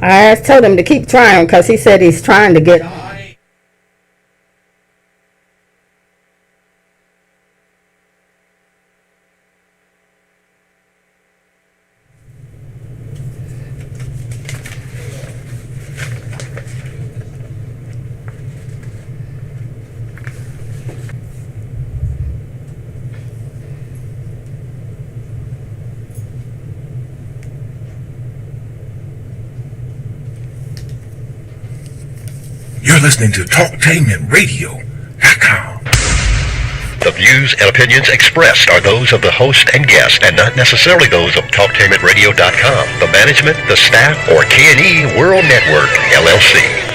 I told him to keep trying because he said he's trying to get on. You're listening to talktainmentradio.com. The views and opinions expressed are those of the host and guest and not necessarily those of talktainmentradio.com, the management, the staff, or K&E World Network, LLC.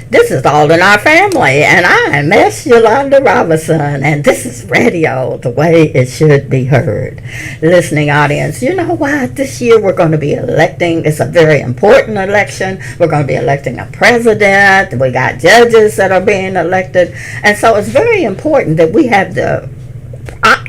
This is All in Our Family, and I'm Miss Yolanda Robinson, and this is radio the way it should be heard. Listening audience, you know what? This year we're going to be electing. It's a very important election. We're going to be electing a president. We got judges that are being elected, and so it's very important that we have the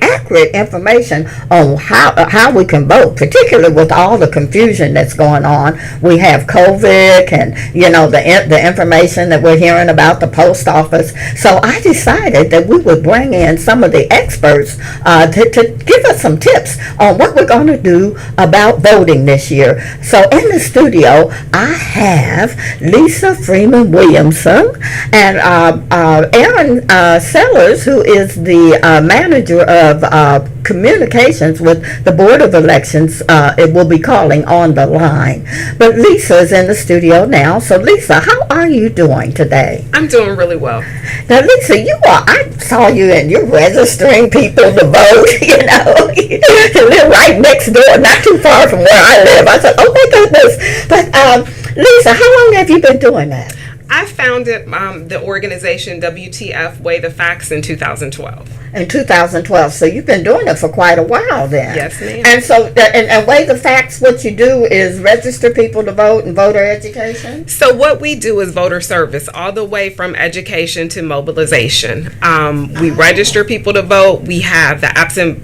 accurate information on how we can vote, particularly with all the confusion that's going on. We have COVID and the information that we're hearing about the post office. So I decided that we would bring in some of the experts to give us some tips on what we're going to do about voting this year. So in the studio I have Lisa Freeman Williamson and Aaron Sellers, who is the manager of communications with the Board of Elections. It will be calling on the line. But Lisa is in the studio now. So Lisa, how are you doing today? I'm doing really well. Now Lisa, I saw you and you're registering people to vote, you live right next door, not too far from where I live. I said, oh my goodness. But Lisa, how long have you been doing that? I founded the organization WTF Weigh the Facts in 2012. In 2012, so you've been doing it for quite a while then. Yes, ma'am. And so, and Weigh the Facts, what you do is register people to vote and voter education? So what we do is voter service, all the way from education to mobilization. We register people to vote. We have the absent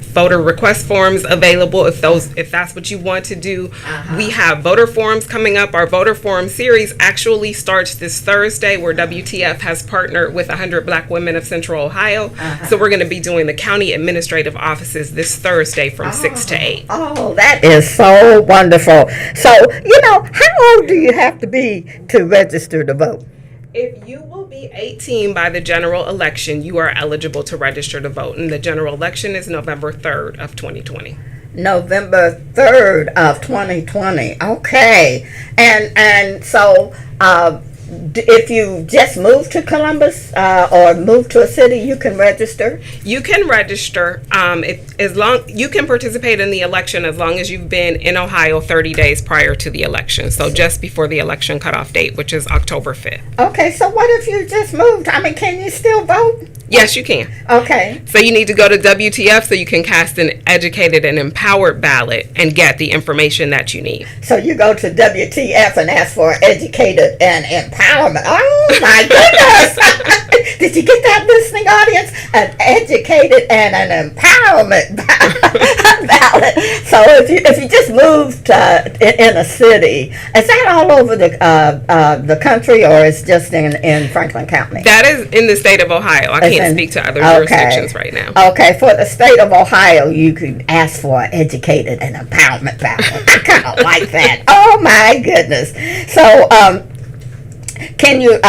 voter request forms available if that's what you want to do. We have voter forums coming up. Our voter forum series actually starts this Thursday, where WTF has partnered with 100 Black Women of Central Ohio. So we're going to be doing the county administrative offices this Thursday from 6 to 8. Oh, that is so wonderful. So, how old do you have to be to register to vote? If you will be 18 by the general election, you are eligible to register to vote. And the general election is November 3rd of 2020. November 3rd of 2020. Okay. And so if you just moved to Columbus or moved to a city, you can register? You can register. You can participate in the election as long as you've been in Ohio 30 days prior to the election. So just before the election cutoff date, which is October 5th. Okay, so what if you just moved? Can you still vote? Yes, you can. Okay. So you need to go to WTF so you can cast an educated and empowered ballot and get the information that you need. So you go to WTF and ask for educated and empowerment. Oh my goodness! Did you get that, listening audience? An educated and an empowerment ballot. So if you just moved in a city, is that all over the country, or is just in Franklin County? That is in the state of Ohio. I can't speak to other jurisdictions right now. Okay, for the state of Ohio, you could ask for an educated and empowerment ballot. I kind of like that. Oh my goodness. So, can you?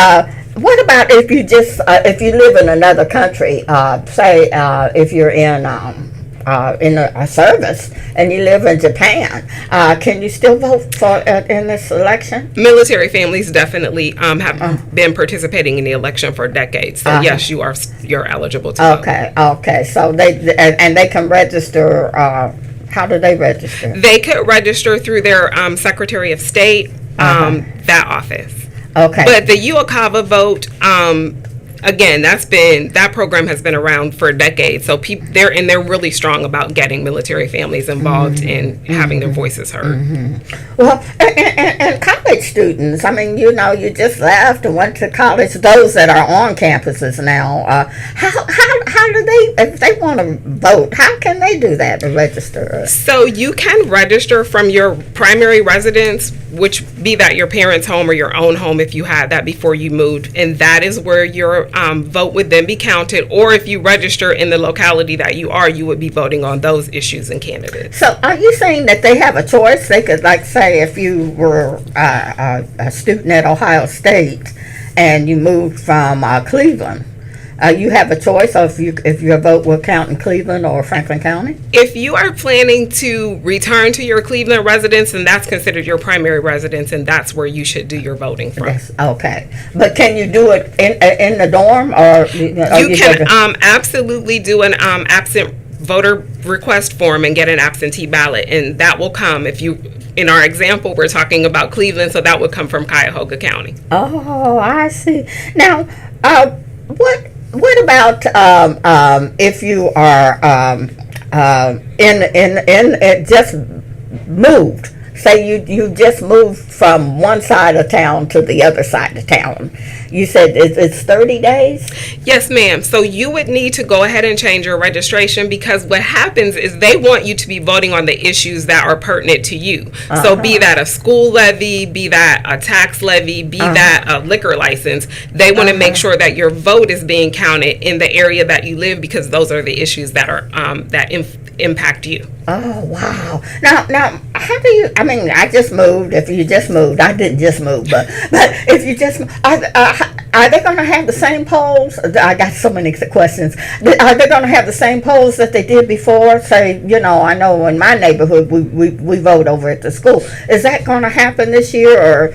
What about if you if you live in another country? Say if you're in a service and you live in Japan, can you still vote for in this election? Military families definitely have been participating in the election for decades. So yes, you're eligible to vote. Okay. So they can register. How do they register? They could register through their Secretary of State, that office. Okay. But the UOCAVA vote again, that program has been around for decades. So they're really strong about getting military families involved in having their voices heard. Well, and college students, I mean, you know, you just left and went to college. Those that are on campuses now, how do they, if they want to vote, how can they do that to register? So you can register from your primary residence, which be that your parents' home or your own home if you had that before you moved, and that is where your vote would then be counted. Or if you register in the locality that you are, you would be voting on those issues and candidates. So are you saying that they have a choice? They could, like, say if you were a student at Ohio State and you moved from Cleveland, you have a choice of if your vote will count in Cleveland or Franklin County? If you are planning to return to your Cleveland residence, and that's considered your primary residence, and that's where you should do your voting from. Yes, okay. But can you do it in the dorm, or you can absolutely do an absent voter request form and get an absentee ballot, and that will come if you. In our example, we're talking about Cleveland, so that would come from Cuyahoga County. Oh, I see. Now, what about if you are in just moved? Say you just moved from one side of town to the other side of town. You said it's 30 days? Yes, ma'am. So you would need to go ahead and change your registration, because what happens is they want you to be voting on the issues that are pertinent to you. So be that a school levy, be that a tax levy, be that a liquor license, they want to make sure that your vote is being counted in the area that you live, because those are the issues that are impact you. Oh, wow. Now, how do you, I mean, I just moved. If you just moved, I didn't just move, but if you just, are they going to have the same polls? I got so many questions. Are they going to have the same polls that they did before? Say, you know, I know in my neighborhood, we vote over at the school. Is that going to happen this year, or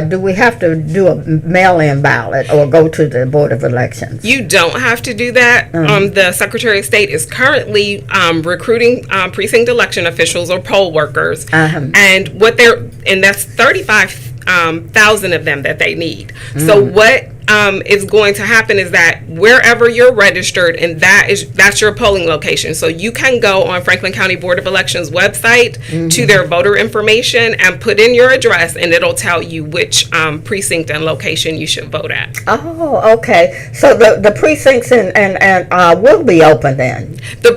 do we have to do a mail-in ballot or go to the Board of Elections? You don't have to do that. The Secretary of State is currently recruiting precinct election officials or poll workers, and that's 35,000 of them that they need. So what is going to happen is that wherever you're registered, and that's your polling location. So you can go on Franklin County Board of Elections website to their voter information and put in your address, and it'll tell you which precinct and location you should vote at. Oh, okay. So the precincts and will be open then. The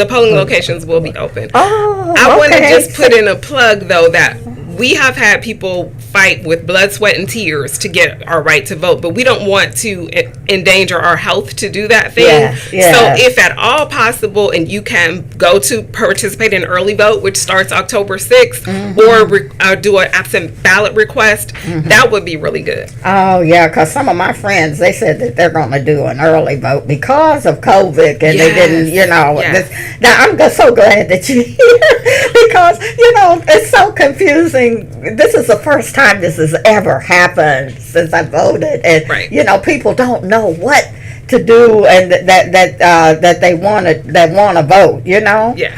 polling locations will be open. Oh, I want to okay. just put in a plug though that we have had people fight with blood, sweat, and tears to get our right to vote, but we don't want to endanger our health to do that thing. Yeah. So if at all possible, and you can go to participate in early vote, which starts October 6th, or do an absent ballot request, that would be really good. Oh, yeah, because some of my friends, they said that they're going to do an early vote because of COVID, and they didn't, you know. Yes. Now, I'm just so glad that you're here, because, you know, it's so confusing. This is the first time this has ever happened since I voted, and you know, people don't know what to do, and that they want to vote. You know. Yes.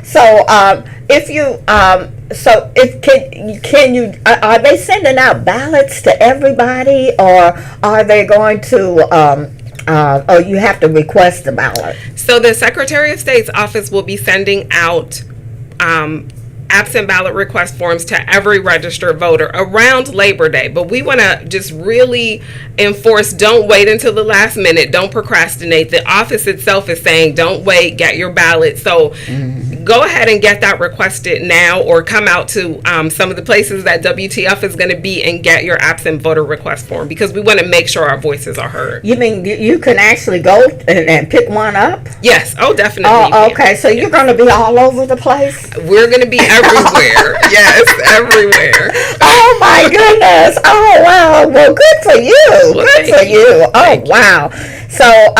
So if you can you are they sending out ballots to everybody, or are they going to or you have to request the ballot? So the Secretary of State's office will be sending out absent ballot request forms to every registered voter around Labor Day, but we want to just really enforce, don't wait until the last minute, don't procrastinate. The office itself is saying don't wait, get your ballot. So go ahead and get that requested now, or come out to some of the places that WTF is going to be and get your absent voter request form, because we want to make sure our voices are heard. You mean you can actually go and pick one up? Yes. Oh, definitely. Oh, okay. So you're going to be all over the place? We're going to be everywhere. Yes, everywhere. Oh my goodness. Oh wow. Well, good for you. Well, good for you. Oh Thank wow. So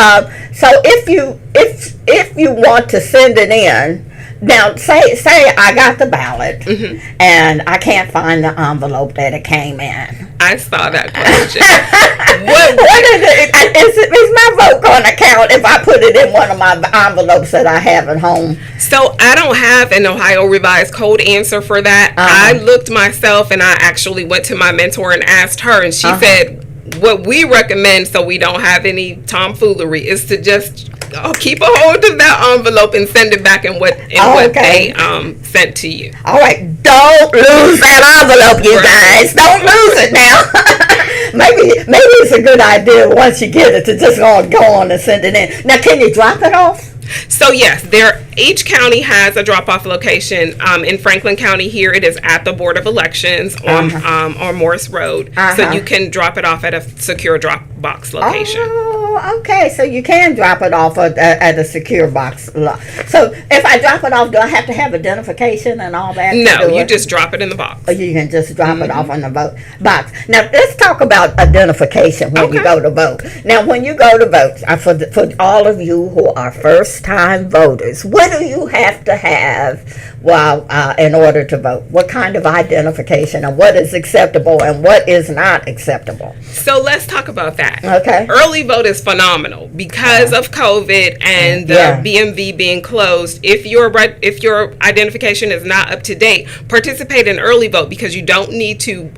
if you want to send it in, now say I got the ballot and I can't find the envelope that it came in. I saw that question. What is it? Is my vote going to count if I put it in one of my envelopes that I have at home? So I don't have an Ohio Revised Code answer for that. I looked myself, and I actually went to my mentor and asked her, and she said, what we recommend, so we don't have any tomfoolery, is to just keep a hold of that envelope and send it back in what they sent to you. All right, don't lose that envelope, you guys. Don't lose it now. maybe it's a good idea once you get it to just go on and send it in. Now, can you drop it off? So yes, each county has a drop-off location. In Franklin County here, it is at the Board of Elections on Morris Road. So you can drop it off at a secure drop box location. Oh, okay. So you can drop it off at a secure box. So if I drop it off, do I have to have identification and all that? No, you just drop it in the box. Or you can just drop it off on the box. Now, let's talk about identification when you go to vote. Now, when you go to vote, for all of you who are first-time voters, what do you have to have in order to vote? What kind of identification, and what is acceptable and what is not acceptable? So let's talk about that. Okay. Early vote is phenomenal because of COVID and the BMV being closed. If your identification is not up to date, participate in early vote because you don't need to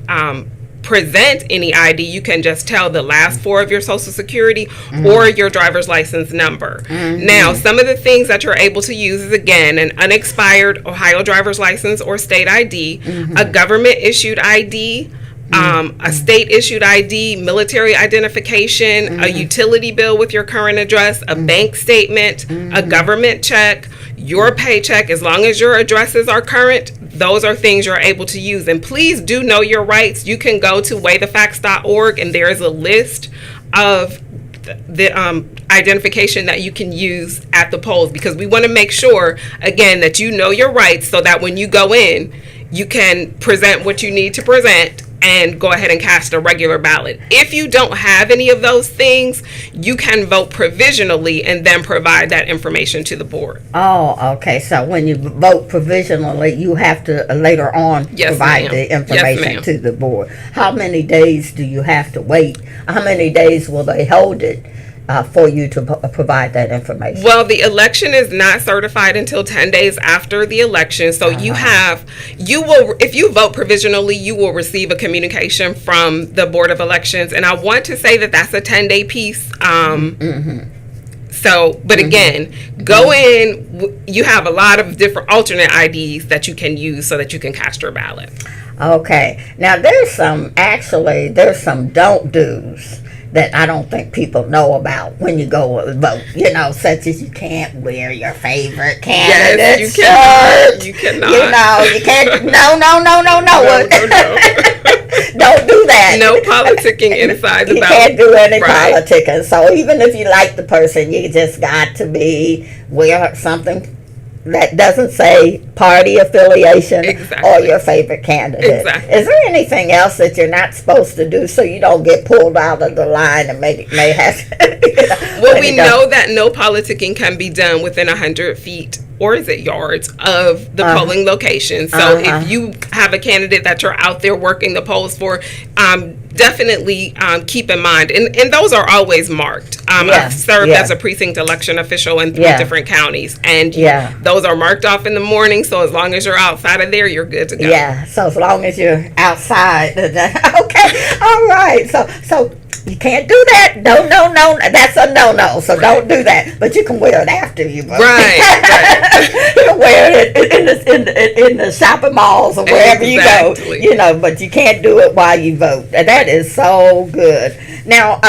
present any ID. You can just tell the last four of your social security or your driver's license number. Now, some of the things that you're able to use is, again, an unexpired Ohio driver's license or state ID, a government issued ID, a state issued ID, military identification, a utility bill with your current address, a bank statement, a government check, your paycheck. As long as your addresses are current, those are things you're able to use. And please do know your rights. You can go to weighthefacts.org and there is a list of the identification that you can use at the polls, because we want to make sure, again, that you know your rights so that when you go in, you can present what you need to present and go ahead and cast a regular ballot. If you don't have any of those things, you can vote provisionally and then provide that information to the board. Oh, okay. So when you vote provisionally, you have to later on provide the information to the board. How many days do you have to wait? How many days will they hold it for you to provide that information? Well, the election is not certified until 10 days after the election. So you will, if you vote provisionally, you will receive a communication from the Board of Elections. And I want to say that that's a 10-day piece. So, but again, go in, you have a lot of different alternate IDs that you can use so that you can cast your ballot. Okay. Now, there's some don't do's that I don't think people know about when you go vote, such as you can't wear your favorite candidate shirt. You cannot. You can't. No. Don't do that. No politicking inside the ballot. You can't do any politicking. So even if you like the person, you just got to wear something that doesn't say party affiliation or your favorite candidate. Is there anything else that you're not supposed to do so you don't get pulled out of the line and may have Well, we know that no politicking can be done within 100 feet, or is it yards, of the polling location. So if you have a candidate that you're out there working the polls for, definitely keep in mind, and those are always marked. I've served as a precinct election official in 3 different counties, and those are marked off in the morning. So as long as you're outside of there, you're good to go. Yeah. So as long as you're outside, okay. All right. So you can't do that. No. That's a no. So don't do that. But you can wear it after you vote. Right. You can wear it in the shopping malls or wherever you go. But you can't do it while you vote. And that is so good. Now,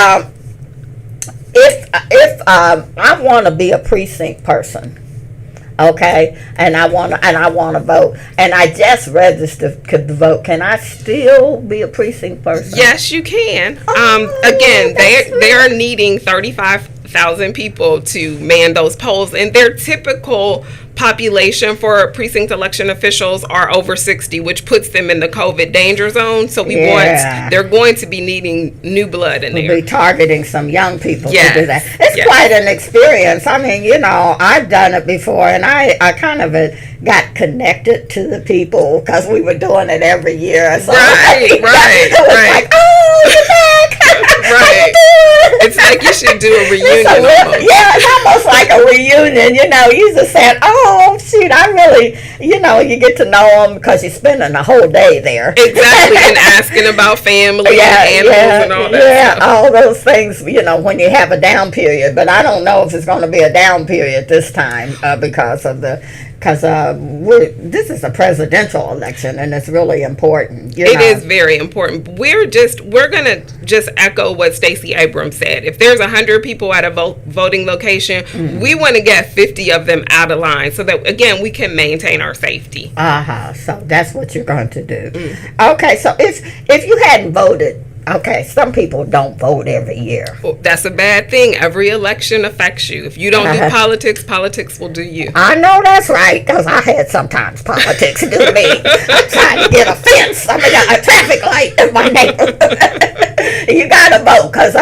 if I want to be a precinct person, okay, and I want to vote, and I just registered to vote, can I still be a precinct person? Yes, you can. Again, they are needing 35,000 people to man those polls, and their typical population for precinct election officials are over 60, which puts them in the COVID danger zone. So they're going to be needing new blood in there. We'll be targeting some young people to do that. It's quite an experience. I mean, I've done it before, and I kind of got connected to the people because we were doing it every year. So right. Like, oh, you're back. Right. It's like you should do a reunion. It's almost like a reunion. You just said, oh, Shoot, I really, you get to know them because you're spending a whole day there. Exactly, and asking about family and animals and all that stuff. All those things, when you have a down period. But I don't know if it's going to be a down period this time because this is a presidential election and it's really important. It is very important. We're going to just echo what Stacey Abrams said. If there's 100 people at a voting location, we want to get 50 of them out of line so that, again, we can maintain our safety. So that's what you're going to do. Okay, so if you hadn't voted, okay, some people don't vote every year. Well, that's a bad thing. Every election affects you. If you don't do politics will do you. I know that's right, because I had sometimes politics do me. I'm trying to get a fence. I mean, a traffic light in my neighborhood. You got to vote, because,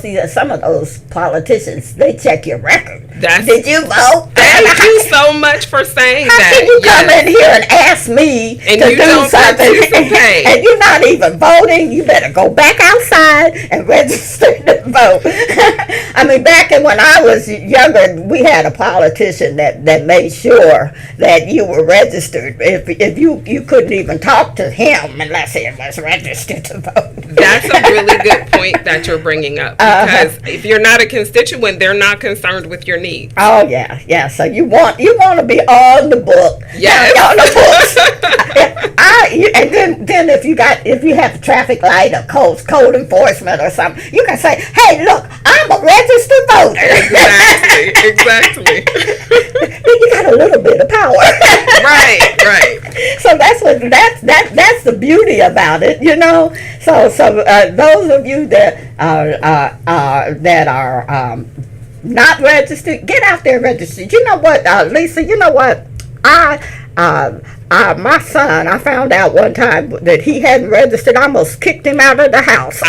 see, some of those politicians, they check your record. Did you vote? Thank you so much for saying How that. Can you come in here and ask me and to you do don't something, participate. and you're not even voting? You better go back outside and register to vote. I mean, back when I was younger, we had a politician that made sure that you were registered. If you couldn't even talk to him unless he was registered to vote. That's a really good point that you're bringing up, because if you're not a constituent, they're not concerned with your needs. Oh yeah. So you want to be on the book. Yes. On the books. And then if you have a traffic light or code enforcement or something, you can say, "Hey, look, I'm a registered voter." Exactly. Then you got a little bit of power. Right. So that's the beauty about it, So those of you that are not registered, get out there registered. You know what, Lisa? You know what? My son, I found out one time that he hadn't registered. I almost kicked him out of the house.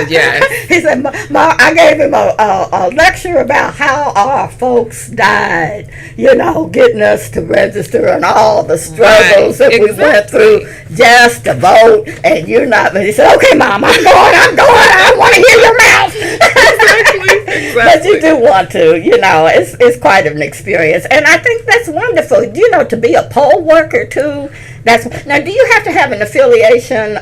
Yes. He said, I gave him a lecture about how our folks died, getting us to register and all the struggles that we went through just to vote. And you're not, but he said, "Okay, Mom, I'm going. I don't want to hear your mouth." Exactly. But you do want to, it's quite an experience. And I think that's wonderful, to be a poll worker too. Now, do you have to have an affiliation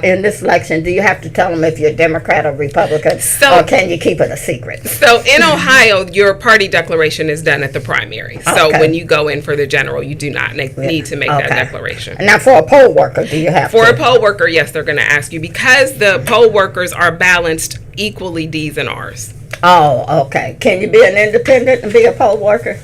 in this election? Do you have to tell them if you're Democrat or Republican, or can you keep it a secret? So in Ohio, your party declaration is done at the primary. So when you go in for the general, you do not need to make that declaration. Now, for a poll worker, do you have to? For a poll worker, yes, they're going to ask you, because the poll workers are balanced equally, D's and R's. Oh, okay. Can you be an independent and be a poll worker?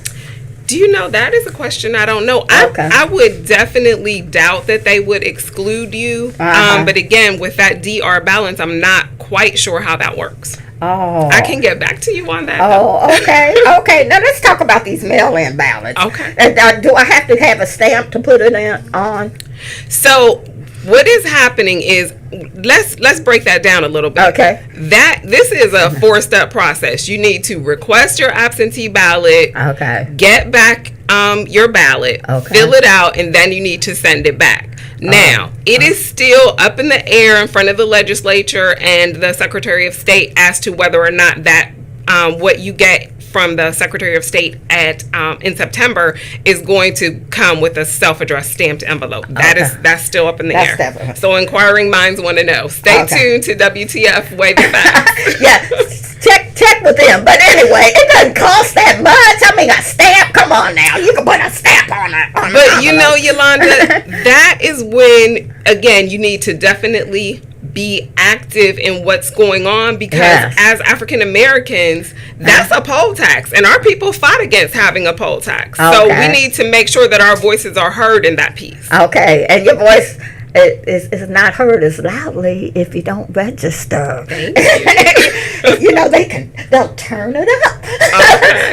Do you know, that is a question I don't know. I would definitely doubt that they would exclude you. But again, with that DR balance, I'm not quite sure how that works. Oh. I can get back to you on that. Oh, okay. Now let's talk about these mail-in ballots. Okay. Do I have to have a stamp to put it on? So what is happening is, let's break that down a little bit. Okay. This is a 4-step process. You need to request your absentee ballot. Okay. Get back your ballot. Okay. Fill it out, and then you need to send it back. Now, it is still up in the air in front of the legislature and the Secretary of State as to whether or not that what you get from the Secretary of State in September is going to come with a self-addressed stamped envelope. That's still up in the air. Definitely. So inquiring minds want to know. Stay tuned to WTF Way the Facts. Yeah, check with them. But anyway, it doesn't cost that much. I mean, a stamp. Come on now, you can put a stamp on it. But Yolanda, that is when, again, you need to definitely be active in what's going on, because as African Americans, that's a poll tax, and our people fought against having a poll tax. So we need to make sure that our voices are heard in that piece. Okay, and your voice is not heard as loudly if you don't register. Thank you. They'll turn it up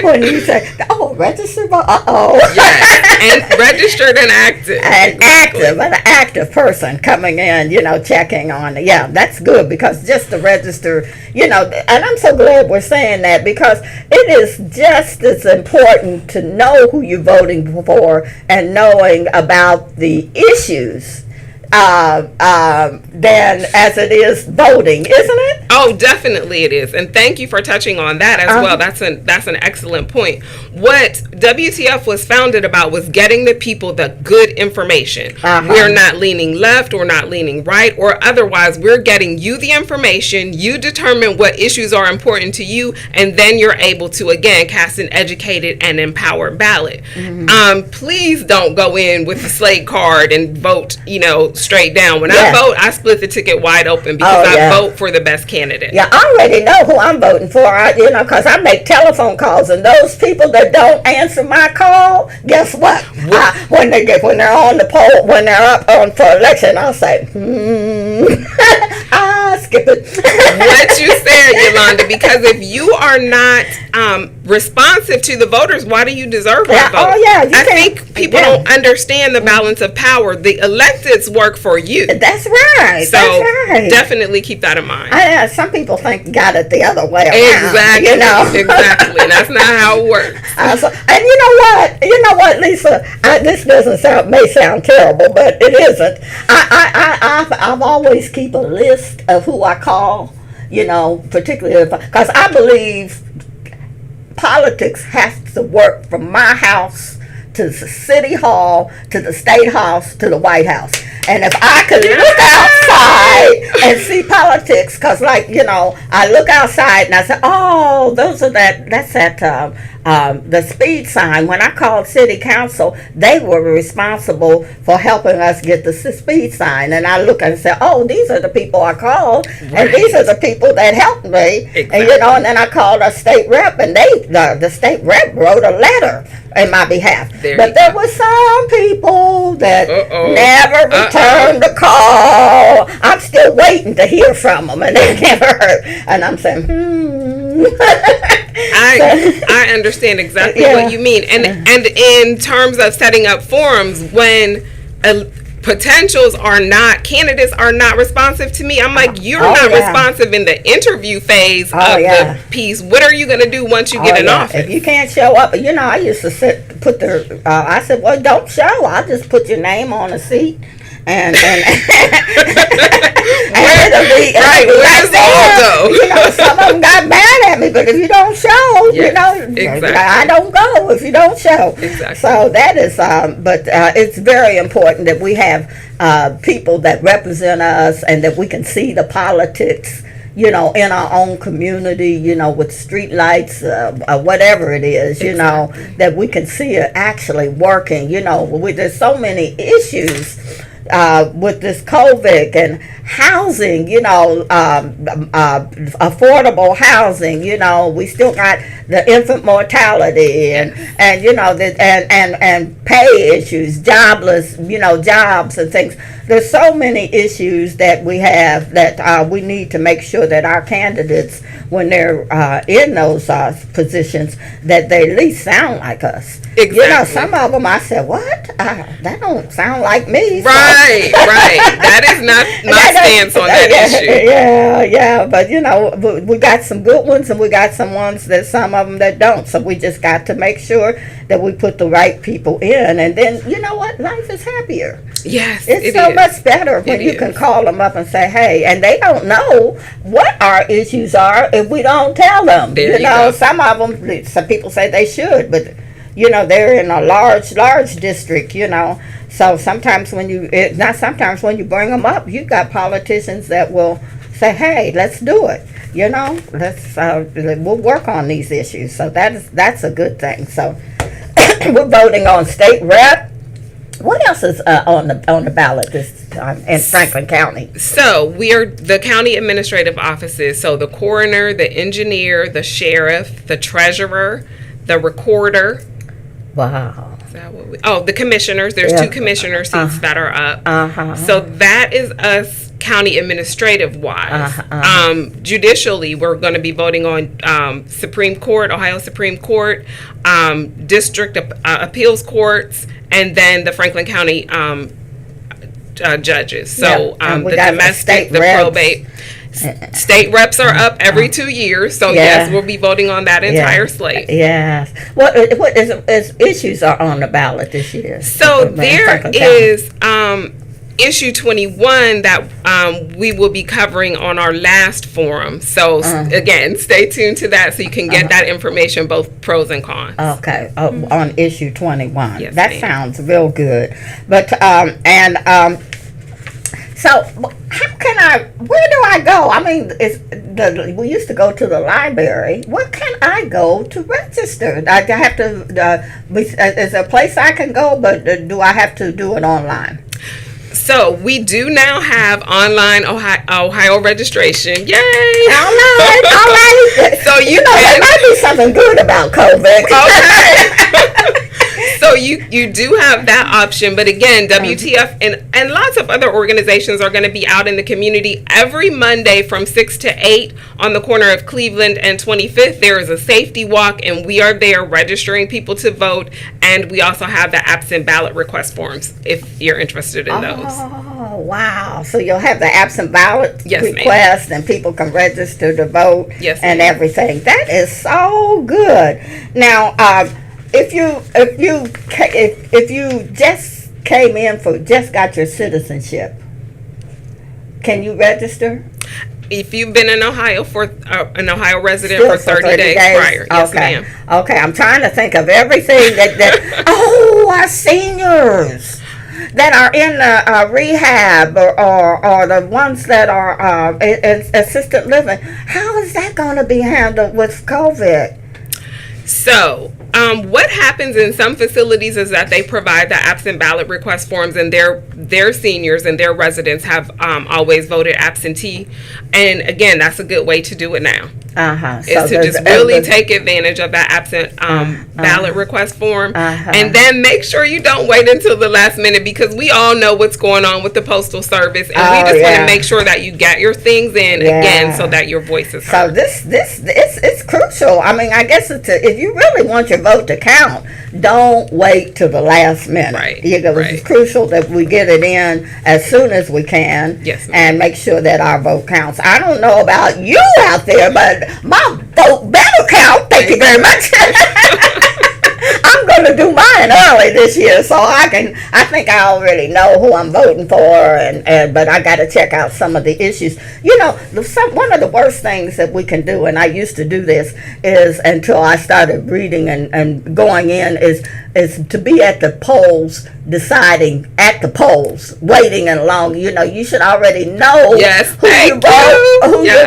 when you say, "Oh, register." Yes, and registered and active. An active person coming in, checking on it. Yeah, that's good, because just to register, and I'm so glad we're saying that, because it is just as important to know who you're voting for and knowing about the issues than as it is voting, isn't it? Oh, definitely it is, and thank you for touching on that as well. That's an excellent point. What WTF was founded about was getting the people the good information. We're not leaning left or not leaning right or otherwise. We're getting you the information. You determine what issues are important to you, and then you're able to again cast an educated and empowered ballot. Please don't go in with a slate card and vote, straight down. When I vote, I split the ticket wide open because I vote for the best candidate. Yeah, I already know who I'm voting for, because I make telephone calls, and those people that don't answer my call, guess what? When they're on the poll, when they're up on for election, I'll say, skip it. What you said, Yolanda, because if you are not responsive to the voters, why do you deserve my vote? I think people don't understand the balance of power. The electeds work for you. That's right. So definitely keep that in mind. Some people got it the other way around. Exactly. Exactly. That's not how it works. And you know what, Lisa? This may sound terrible, but it isn't. I've always keep a list of who I call. Particularly because I believe politics has to work from my house to the city hall to the state house to the White House. And if I could look outside and see politics, because I look outside and I say, oh, that's the speed sign. When I called city council, they were responsible for helping us get the speed sign. And I look and say, oh, these are the people I called, and these are the people that helped me. Exactly. And then I called a state rep, and the state rep wrote a letter in my behalf. There were some people that never returned the call. I'm still waiting to hear from them, and they never heard. And I'm saying, I understand exactly what you mean, and in terms of setting up forums, when candidates are not responsive to me, I'm like, you're not responsive in the interview phase of the piece. What are you going to do once you get in office? If you can't show up, I used to I said, well, don't show. I'll just put your name on a seat. And where's all go? Some of them got mad at me, but if you don't show, exactly. I don't go if you don't show. Exactly. So that is, but it's very important that we have people that represent us and that we can see the politics, in our own community, with street lights, whatever it is, that we can see it actually working. There's so many issues with this COVID and housing, affordable housing, we still got the infant mortality and pay issues, jobless, jobs and things. There's so many issues that we have that we need to make sure that our candidates, when they're in those positions, that they at least sound like us. Exactly. Some of them I said, what? That don't sound like me. Right. That is not my stance on that issue. Yeah. But we got some good ones and we got some of them that don't. So we just got to make sure that we put the right people in, and then life is happier. Yes, it's so much better when you can call them up and say, hey, and they don't know what our issues are if we don't tell them. Some of them, some people say they should, but they're in a large district, so sometimes when you bring them up, you got politicians that will say, hey, let's do it, we'll work on these issues. So that's a good thing. So we're voting on state rep. What else is on the ballot this time in Franklin County? So we are the county administrative offices. So the coroner, the engineer, the sheriff, the treasurer, the recorder. Wow. Is that what the commissioners. There's 2 commissioner seats that are up. So that is us county administrative wise. Judicially, we're going to be voting on Supreme Court, Ohio Supreme Court, district appeals courts, and then the Franklin County judges. So the domestic, the probate. State reps are up every 2 years, so yes, we'll be voting on that entire slate. Yes. What issues are on the ballot this year? So there is issue 21 that we will be covering on our last forum. So again, stay tuned to that so you can get that information, both pros and cons. Okay, on issue 21. Yes, that ma'am. sounds real good. But so how can where do I go? I mean, we used to go to the library. Where can I go to register? I have to, is there a place I can go, but do I have to do it online? So we do now have online Ohio registration. Yay! All right. So you there might be something good about COVID. Okay. So you do have that option, but again, WTF and lots of other organizations are going to be out in the community every Monday from 6 to 8 on the corner of Cleveland and 25th. There is a safety walk, and we are there registering people to vote, and we also have the absent ballot request forms if you're interested in those. Oh, wow. So you'll have the absent ballot Yes, request, and people can register to vote and everything. That is so good. Now, if you just came in just got your citizenship, can you register? If you've been in Ohio for an Ohio resident for 30 days prior, yes, ma'am. Okay, I'm trying to think of everything that our seniors that are in rehab or the ones that are in assisted living. How is that going to be handled with COVID? So, what happens in some facilities is that they provide the absent ballot request forms, and their seniors and their residents have always voted absentee. And again, that's a good way to do it now. Is to just really take advantage of that absent ballot request form, and then make sure you don't wait until the last minute, because we all know what's going on with the Postal Service, and we just want to make sure that you get your things in again so that your voice is heard. So it's crucial. I mean, I guess if you really want your vote to count, don't wait till the last minute. Right. It's crucial that we get it in as soon as we can. Yes, ma'am. And make sure that our vote counts. I don't know about you out there, but my vote better count. Thank you very much. I'm going to do mine early this year, so I think I already know who I'm voting for, but I got to check out some of the issues. You know, one of the worst things that we can do, and I used to do this, is until I started reading and going in, is to be at the polls, deciding at the polls, waiting and long. You know, you should already know who you're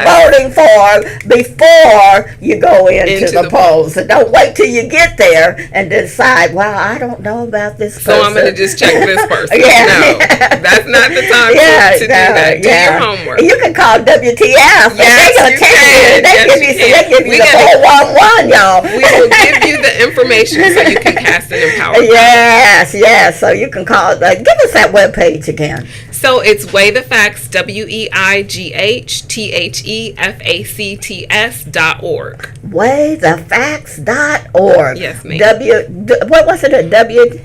voting for before you go into the polls. So don't wait till you get there and decide, well, I don't know about this person. So I'm going to just check this person. Yeah. No, that's not the time to do that. Do your homework. You can call WTF. Yes, you can. They give you the 411, y'all. We will give you the information so you can cast an empowered vote. Yes. So you can call. Give us that webpage again. So it's Weigh the Facts, WEIGHTHEFACTS.org. WeighTheFacts.org. Yes, ma'am. What was it?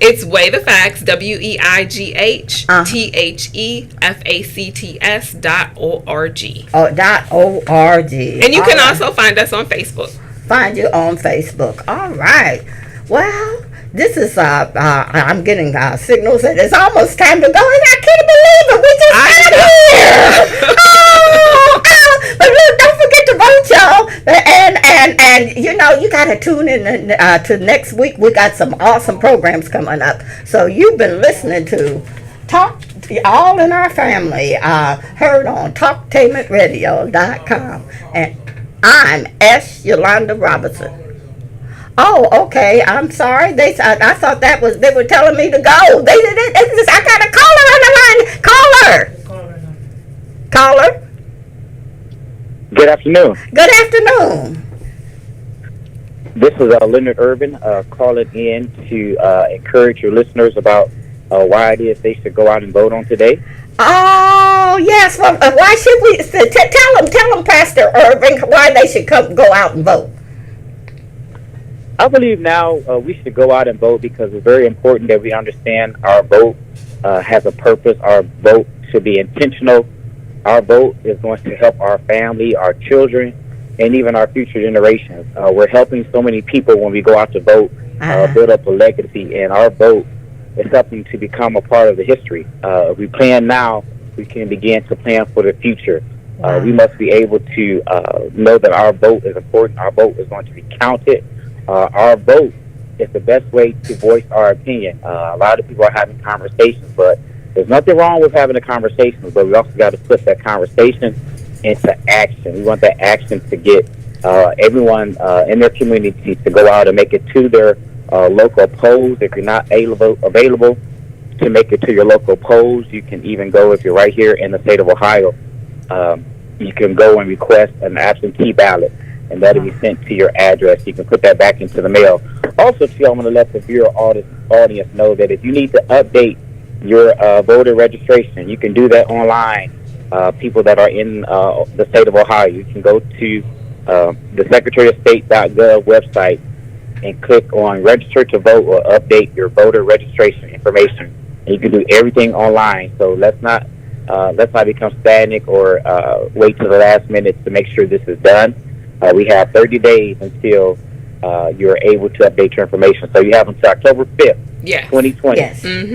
It's Weigh the Facts, WEIGHTHEFACTS.org. .org. And you can also find us on Facebook. Find you on Facebook. All right. Well, this is I'm getting signals that it's almost time to go, and I can't believe it. We just got here. But look, don't forget to vote, y'all. And you know, you got to tune in to next week. We got some awesome programs coming up. So you've been listening to Talk All in Our Family, heard on talktainmentradio.com, and I'm S. Yolanda Robinson. Oh, okay. I'm sorry. I thought they were telling me to go. I got a caller on the line. Caller. Good afternoon. Good afternoon. This is Leonard Urban calling in to encourage your listeners about why it is they should go out and vote on today. Oh, yes. Well, why should we? Tell them, Pastor Urban, why they should go out and vote. I believe now we should go out and vote because it's very important that we understand our vote has a purpose. Our vote should be intentional. Our vote is going to help our family, our children, and even our future generations. We're helping so many people when we go out to vote, build up a legacy, and our vote is something to become a part of the history. If we plan now, we can begin to plan for the future. We must be able to know that our vote is important. Our vote is going to be counted. Our vote is the best way to voice our opinion. A lot of people are having conversations, but there's nothing wrong with having a conversation, but we also got to put that conversation into action. We want that action to get everyone in their community to go out and make it to their local polls. If you're not available to make it to your local polls, you can even go, if you're right here in the state of Ohio, you can go and request an absentee ballot, and that'll be sent to your address. You can put that back into the mail. Also, too, I'm going to let the viewer audience know that if you need to update your voter registration, you can do that online. People that are in the state of Ohio, you can go to the Secretary of State.gov website and click on register to vote or update your voter registration information. And you can do everything online. So let's not become stagnant or wait to the last minute to make sure this is done. We have 30 days until you're able to update your information. So you have until October 5th, 2020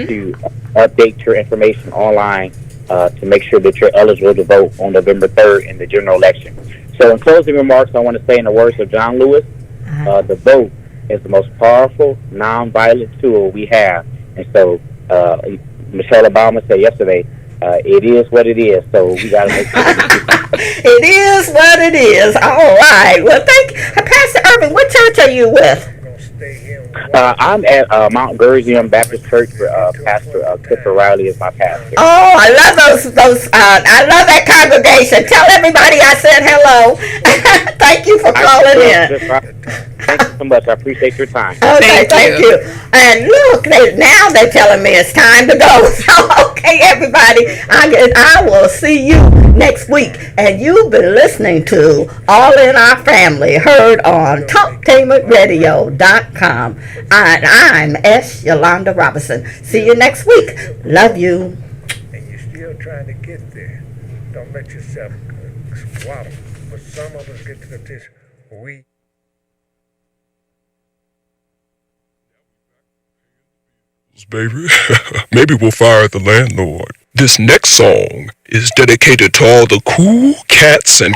to update your information online to make sure that you're eligible to vote on November 3rd in the general election. So in closing remarks, I want to say in the words of John Lewis, the vote is the most powerful, nonviolent tool we have. And so Michelle Obama said yesterday, it is what it is. So we got to make sure it is what it is. All right. Well, Pastor Irvin, what church are you with? I'm at Mount Gerzium Baptist Church. Pastor Clifford Riley is my pastor. Oh, I love those. I love that congregation. Tell everybody I said hello. Thank you for calling in. Thank you so much. I appreciate your time. Okay, thank you. And look, now they're telling me it's time to go. So, okay, everybody, I will see you next week. And you've been listening to All in Our Family, heard on talktainmentradio.com. And I'm S. Yolanda Robinson. See you next week. Love you. And you're still trying to get there. Don't let yourself squabble. But some of us get to the place we baby. Maybe we'll fire the landlord. This next song is dedicated to all the cool cats and...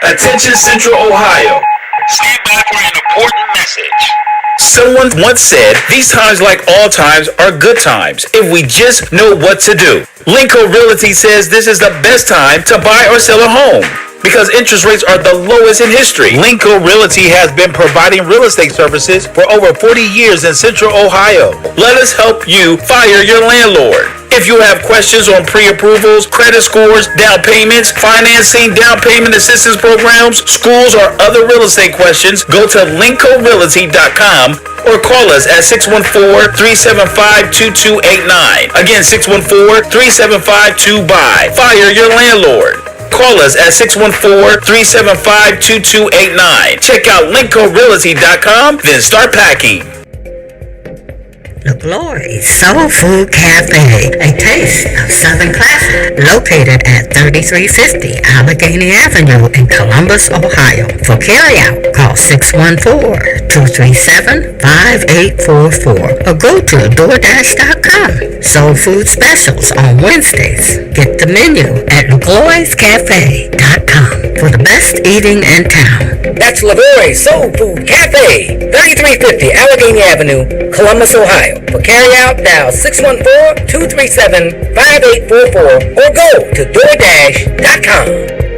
Attention Central Ohio. Stand by for an important message. Someone once said, these times like all times are good times if we just know what to do. Linco Realty says this is the best time to buy or sell a home, because interest rates are the lowest in history. Linco Realty has been providing real estate services for over 40 years in Central Ohio. Let us help you fire your landlord. If you have questions on pre-approvals, credit scores, down payments, financing, down payment assistance programs, schools, or other real estate questions, go to lincorealty.com or call us at 614-375-2289. Again, 614-375-2BUY. Fire your landlord. Call us at 614-375-2289. Check out lincorealty.com, then start packing. The Glory Soul Food Cafe, a taste of Southern classic, located at 3350 Allegheny Avenue in Columbus, Ohio. For carryout, call 614-237-5844 or go to DoorDash.com. Soul Food Specials on Wednesdays. Get the menu at LaVoy'sCafe.com for the best eating in town. That's LaVoy Soul Food Cafe, 3350 Allegheny Avenue, Columbus, Ohio. For carryout, dial 614-237-5844 or go to DoorDash.com.